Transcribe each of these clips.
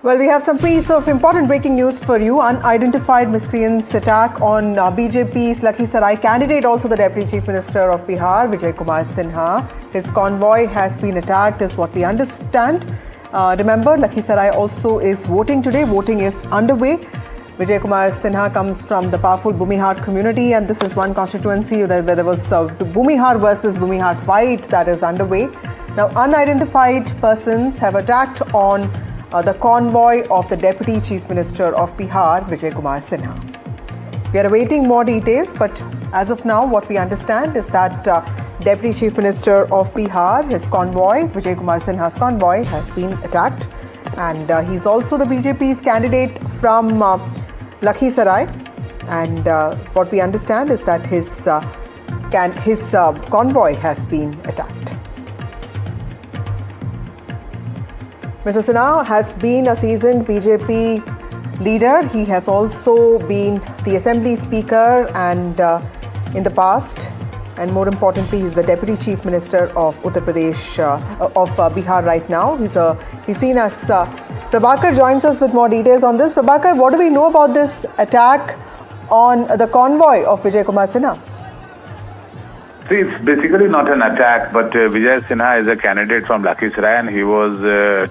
Well, we have some piece of important breaking news for you. Unidentified miscreants attack on BJP's Lakhisarai candidate, also the Deputy Chief Minister of Bihar, Vijay Kumar Sinha. His convoy has been attacked, is what we understand. Remember, Lakhisarai also is voting today. Voting is underway. Vijay Kumar Sinha comes from the powerful Bhumihar community, and this is one constituency where there was a Bhumihar versus Bhumihar fight that is underway. Now, unidentified persons have attacked on the convoy of the Deputy Chief Minister of Bihar, Vijay Kumar Sinha. We are awaiting more details, but as of now, what we understand is that Deputy Chief Minister of Bihar, his convoy, Vijay Kumar Sinha's convoy, has been attacked, and he's also the BJP's candidate from Lakhisarai. And what we understand is that his convoy has been attacked. Mr. Sinha has been a seasoned BJP leader. He has also been the Assembly Speaker and in the past, and more importantly, he's the Deputy Chief Minister of Uttar Pradesh, of Bihar right now. He's seen as Prabhakar joins us with more details on this. Prabhakar, what do we know about this attack on the convoy of Vijay Kumar Sinha? See, it's basically not an attack, but Vijay Sinha is a candidate from Lakhisarai, and he was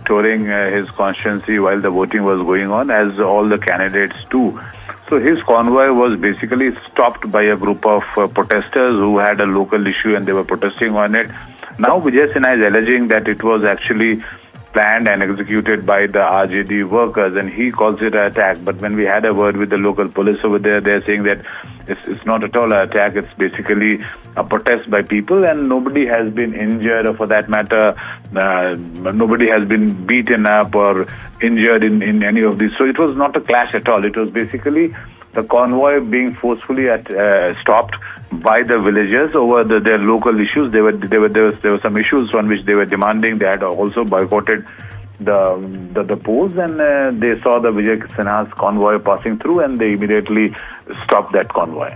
touring his constituency while the voting was going on, as all the candidates do. So his convoy was basically stopped by a group of protesters who had a local issue and they were protesting on it. Now Vijay Sinha is alleging that it was actually planned and executed by the RJD workers, and he calls it an attack. But when we had a word with the local police over there, they're saying that it's not at all an attack. It's basically a protest by people, and nobody has been injured, or for that matter, nobody has been beaten up or injured in any of these. So it was not a clash at all. It was basically the convoy being forcefully stopped by the villagers over their local issues. There were some issues on which they were demanding. They had also boycotted the polls, and they saw the Vijay Sinha's convoy passing through, and they immediately stopped that convoy.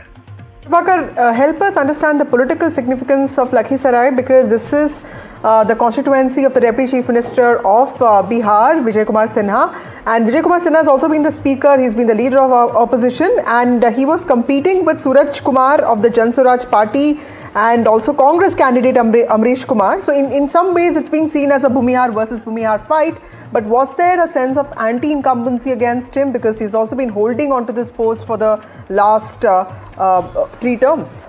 Prabhakar, help us understand the political significance of Lakhisarai, because this is the constituency of the Deputy Chief Minister of Bihar, Vijay Kumar Sinha. And Vijay Kumar Sinha has also been the speaker, he's been the leader of our opposition, and he was competing with Suraj Kumar of the Jan Swaraj Party and also Congress candidate Amrish Kumar. So in some ways it's being seen as a Bhumihar versus Bhumihar fight. But was there a sense of anti-incumbency against him, because he's also been holding on to this post for the last 3 terms?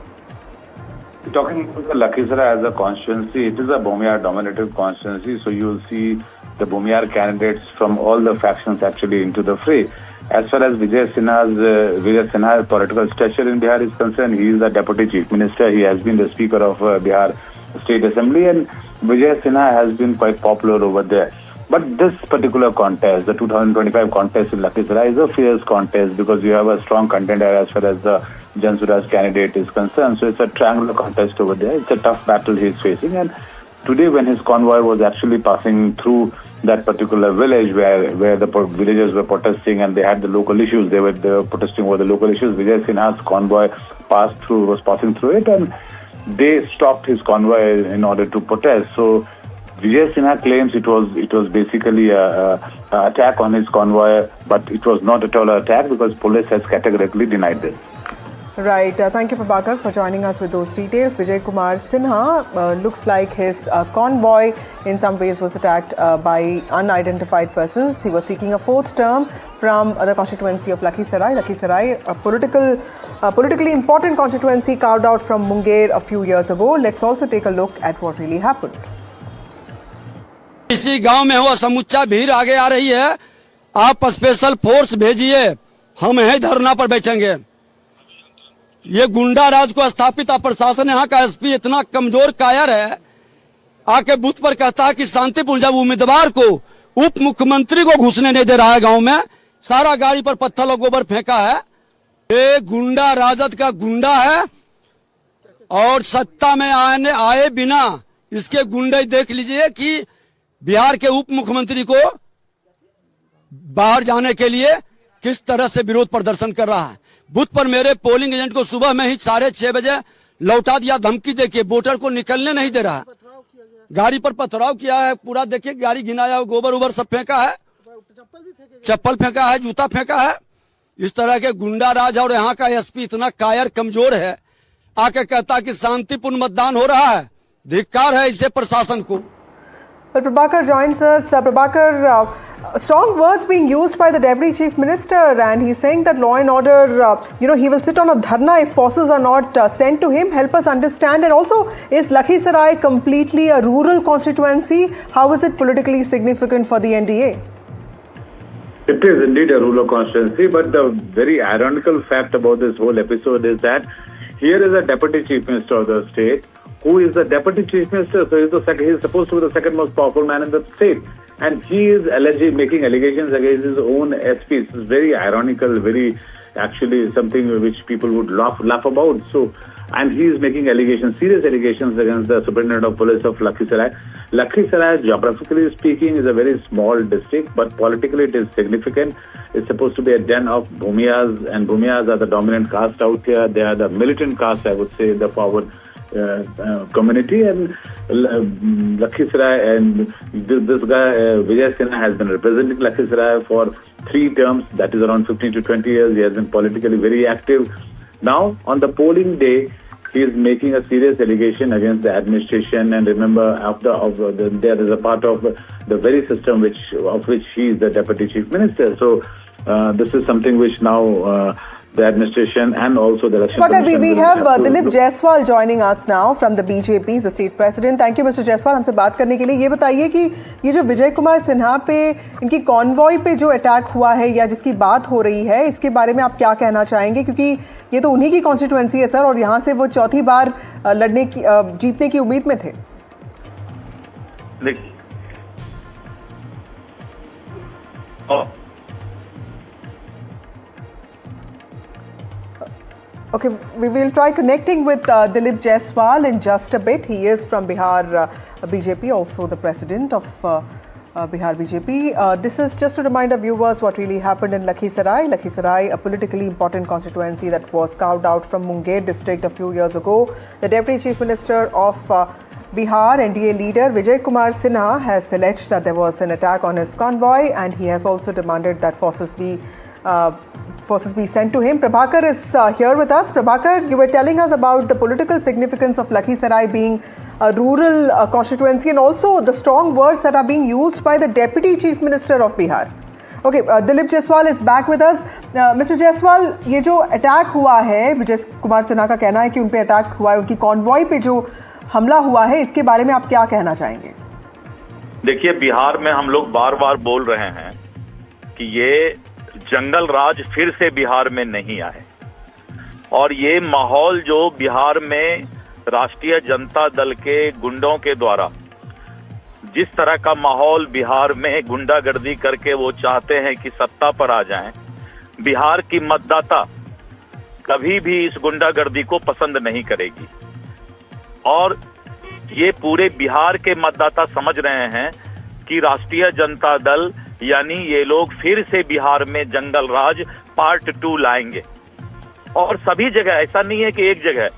Talking about the Lakhisarai as a constituency, it is a Bhumihar-dominated constituency, so you will see the Bhumihar candidates from all the factions actually into the fray. As far as Vijay Sinha's political stature in Bihar is concerned, he is the Deputy Chief Minister. He has been the Speaker of Bihar State Assembly, and Vijay Sinha has been quite popular over there. But this particular contest, the 2025 contest in Lakhisarai, is a fierce contest because you have a strong contender as far as the Jan Swaraj candidate is concerned. So it's a triangular contest over there. It's a tough battle he's facing. And today, when his convoy was actually passing through that particular village where the villagers were protesting and they had the local issues, they were protesting over the local issues, Vijay Sinha's convoy was passing through it, and they stopped his convoy in order to protest. So Vijay Sinha claims it was basically a attack on his convoy, but it was not at all an attack because police has categorically denied this. Right. Thank you, Prabhakar, for joining us with those details. Vijay Kumar Sinha, looks like his convoy in some ways was attacked by unidentified persons. He was seeking a 4th term from the constituency of Lakhisarai. Lakhisarai, a politically important constituency carved out from Munger a few years ago. Let's also take a look at what really happened. इसी गांव में हुआ समुच्चा भीड़ आगे आ रही है, आप स्पेशल फोर्स भेजिए, हम यहीं धरना पर बैठेंगे। ये गुंडा राज को स्थापित प्रशासन यहाँ का एसपी इतना कमजोर कायर है, आके बूथ पर कहता है कि शांतिपूर्ण, जब उम्मीदवार को उप मुख्यमंत्री को घुसने नहीं दे रहा है गांव में, सारा गाड़ी पर पत्थर और गोबर फेंका है। ये गुंडा राजद का गुंडा है और सत्ता में आए बिना इसके गुंडे देख लीजिए कि बिहार के उप मुख्यमंत्री को बाहर जाने के लिए किस तरह से विरोध प्रदर्शन कर रहा है। बूथ पर मेरे पोलिंग एजेंट को सुबह में ही 6:30 बजे लौटा दिया, धमकी देके वोटर को निकलने नहीं दे रहा है। गाड़ी पर पथराव किया है, पूरा देखिए गाड़ी घिनाया, गोबर उबर सब फेंका है। चप्पल फेंका है, जूता फेंका है। इस तरह के गुंडा राज, और यहाँ का एसपी इतना कायर कमजोर है, आके कहता कि शांतिपूर्ण मतदान हो रहा है। धिक्कार है इसे प्रशासन को। But Prabhakar joins us. Prabhakar, strong words being used by the Deputy Chief Minister, and he's saying that law and order, he will sit on a dharna if forces are not sent to him. Help us understand. And also, is Lakhisarai completely a rural constituency? How is it politically significant for the NDA? It is indeed a rural constituency, but the very ironical fact about this whole episode is that here is a Deputy Chief Minister of the state who is the Deputy Chief Minister, so he is supposed to be the second most powerful man in the state. And he is making allegations against his own SPs. It's very ironical, very actually something which people would laugh about. So, and he is making allegations, serious allegations against the Superintendent of Police of Lakhisarai. Lakhisarai, geographically speaking, is a very small district, but politically it is significant. It's supposed to be a den of Bhumiyas, and Bhumiyas are the dominant caste out here. They are the militant caste, I would say, the forward community. And Lakhisarai, and this guy Vijay Sinha has been representing Lakhisarai for 3 terms, that is around 15 to 20 years. He has been politically very active. Now on the polling day, he is making a serious allegation against the administration. And remember, there is a part of the very system of which he is the Deputy Chief Minister. So this is something which now the administration and also the election commission. We have Dilip Jaiswal joining us now from the BJP, the state president. Thank you, Mr. Jaiswal, हमसे बात करने के लिए। ये बताइए कि ये जो विजय कुमार सिन्हा पे, इनकी कॉन्वॉय पे जो अटैक हुआ है या जिसकी बात हो रही है, इसके बारे में आप क्या कहना चाहेंगे? क्योंकि ये तो उन्हीं की कॉन्स्टिट्यूएंसी है सर, और यहाँ से वो चौथी बार जीतने की उम्मीद में थे। Okay, we will try connecting with Dilip Jaiswal in just a bit. He is from Bihar BJP, also the president of Bihar BJP. This is just to remind our viewers what really happened in Lakhisarai. Lakhisarai, a politically important constituency that was carved out from Munger district a few years ago. The Deputy Chief Minister of Bihar, NDA leader Vijay Kumar Sinha, has alleged that there was an attack on his convoy, and he has also demanded that forces be sent to him. Prabhakar is here with us. Prabhakar, you were telling us about the political significance of Lakhisarai being a rural constituency, and also the strong words that are being used by the Deputy Chief Minister of Bihar. Okay, Dilip Jaiswal is back with us. Mr. Jaiswal, ये जो attack हुआ है, विजय कुमार सिन्हा का कहना है कि उन पे अटैक हुआ है, उनकी कॉन्वॉय पे जो हमला हुआ है, इसके बारे में आप क्या कहना चाहेंगे? देखिए, बिहार में हम लोग बार बार बोल रहे हैं कि ये जंगल राज फिर से बिहार में नहीं आए, और ये माहौल जो बिहार में राष्ट्रीय जनता दल के गुंडों के द्वारा जिस तरह का माहौल बिहार में गुंडागर्दी करके वो चाहते हैं कि सत्ता पर आ जाएं, बिहार की मतदाता कभी भी इस गुंडागर्दी को पसंद नहीं करेगी। और ये पूरे बिहार के मतदाता समझ रहे हैं कि राष्ट्रीय जनता दल यानी ये लोग फिर से बिहार में जंगल राज पार्ट 2 लाएंगे। और सभी जगह, ऐसा नहीं है कि एक जगह,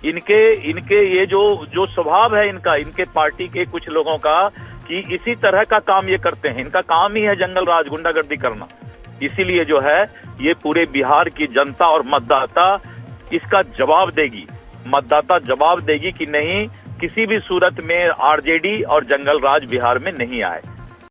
इनके ये जो स्वभाव है इनके पार्टी के कुछ लोगों का, कि इसी तरह का काम ये करते हैं। इनका काम ही है जंगल राज, गुंडागर्दी करना। इसीलिए जो है ये पूरे बिहार की जनता और मतदाता इसका जवाब देगी। मतदाता जवाब देगी कि नहीं, किसी भी सूरत में आरजेडी और जंगल राज बिहार में नहीं आए।